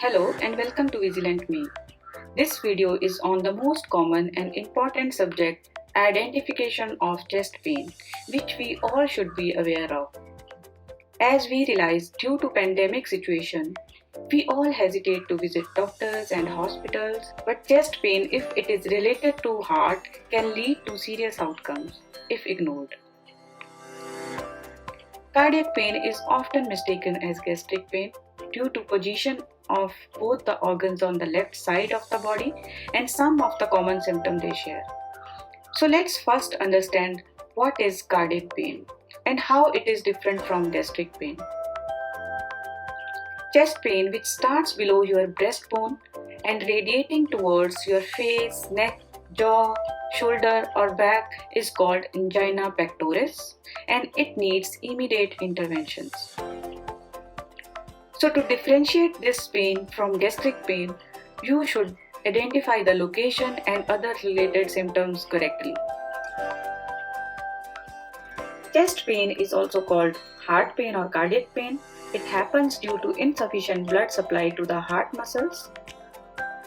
Hello and welcome to Vigilant Me. This video is on the most common and important subject, identification of chest pain, which we all should be aware of. As we realize due to pandemic situation, we all hesitate to visit doctors and hospitals, but chest pain, if it is related to heart, can lead to serious outcomes if ignored. Cardiac pain is often mistaken as gastric pain due to position of both the organs on the left side of the body and some of the common symptoms they share. So let's first understand what is cardiac pain and how it is different from gastric pain. Chest pain, which starts below your breastbone and radiating towards your face, neck, jaw, shoulder or back, is called angina pectoris and it needs immediate interventions. So to differentiate this pain from gastric pain, you should identify the location and other related symptoms correctly. Chest pain is also called heart pain or cardiac pain. It happens due to insufficient blood supply to the heart muscles,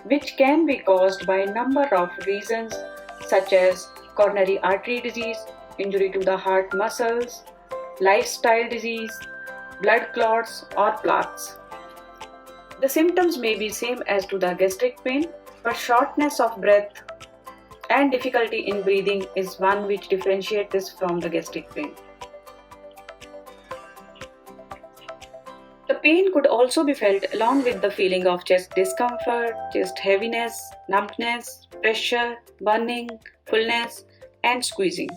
which can be caused by a number of reasons such as coronary artery disease, injury to the heart muscles, lifestyle disease, blood clots or plaques. The symptoms may be same as to the gastric pain, but shortness of breath and difficulty in breathing is one which differentiates this from the gastric pain. The pain could also be felt along with the feeling of chest discomfort, chest heaviness, numbness, pressure, burning, fullness, and squeezing.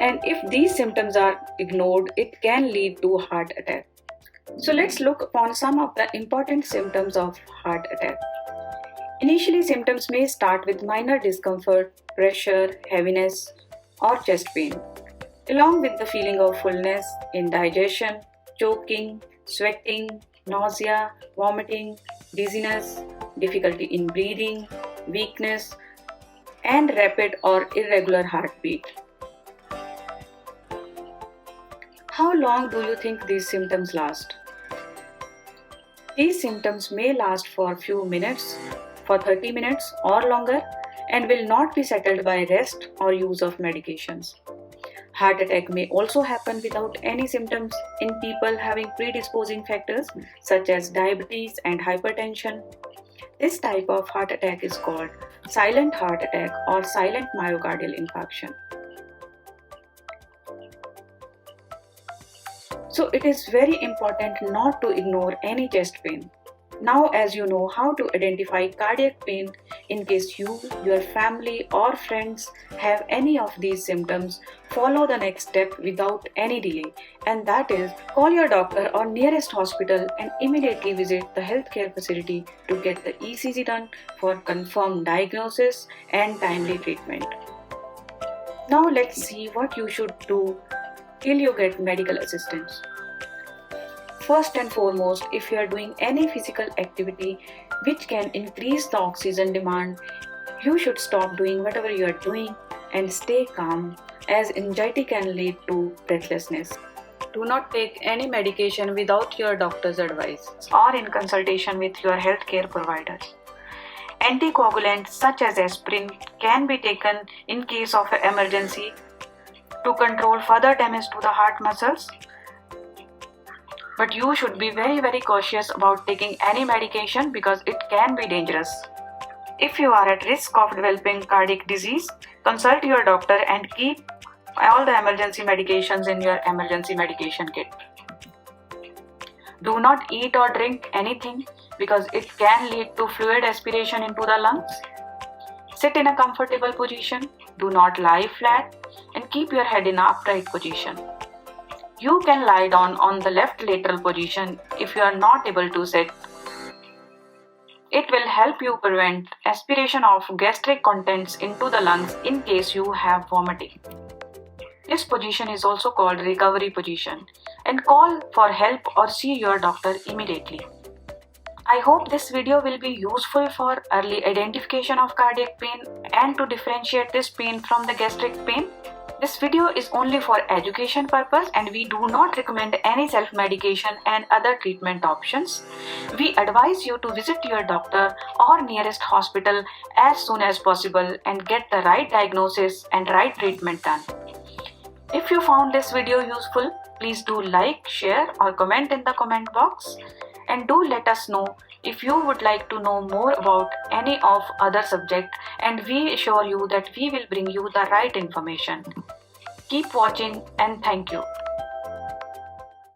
And if these symptoms are ignored, it can lead to heart attack. So let's look upon some of the important symptoms of heart attack. Initially, symptoms may start with minor discomfort, pressure, heaviness, or chest pain, along with the feeling of fullness, indigestion, choking, sweating, nausea, vomiting, dizziness, difficulty in breathing, weakness, and rapid or irregular heartbeat. How long do you think these symptoms last? These symptoms may last for a few minutes, for 30 minutes or longer, and will not be settled by rest or use of medications. Heart attack may also happen without any symptoms in people having predisposing factors such as diabetes and hypertension. This type of heart attack is called silent heart attack or silent myocardial infarction. So it is very important not to ignore any chest pain. Now, as you know how to identify cardiac pain, in case you, your family or friends have any of these symptoms, follow the next step without any delay, and that is call your doctor or nearest hospital and immediately visit the healthcare facility to get the ECG done for confirmed diagnosis and timely treatment. Now let's see what you should do till you get medical assistance. First and foremost, if you are doing any physical activity which can increase the oxygen demand, you should stop doing whatever you are doing and stay calm, as anxiety can lead to breathlessness. Do not take any medication without your doctor's advice or in consultation with your healthcare providers. Anticoagulants such as aspirin can be taken in case of an emergency to control further damage to the heart muscles. But you should be very cautious about taking any medication because it can be dangerous. If you are at risk of developing cardiac disease, consult your doctor and keep all the emergency medications in your emergency medication kit. Do not eat or drink anything because it can lead to fluid aspiration into the lungs. Sit in a comfortable position, do not lie flat, and keep your head in an upright position. You can lie down on the left lateral position if you are not able to sit. It will help you prevent aspiration of gastric contents into the lungs in case you have vomiting. This position is also called recovery position, and call for help or see your doctor immediately. I hope this video will be useful for early identification of cardiac pain and to differentiate this pain from the gastric pain. This video is only for education purpose and we do not recommend any self-medication and other treatment options. We advise you to visit your doctor or nearest hospital as soon as possible and get the right diagnosis and right treatment done. If you found this video useful, please do like, share or comment in the comment box. And do let us know if you would like to know more about any of other subject, and we assure you that we will bring you the right information. Keep watching and thank you.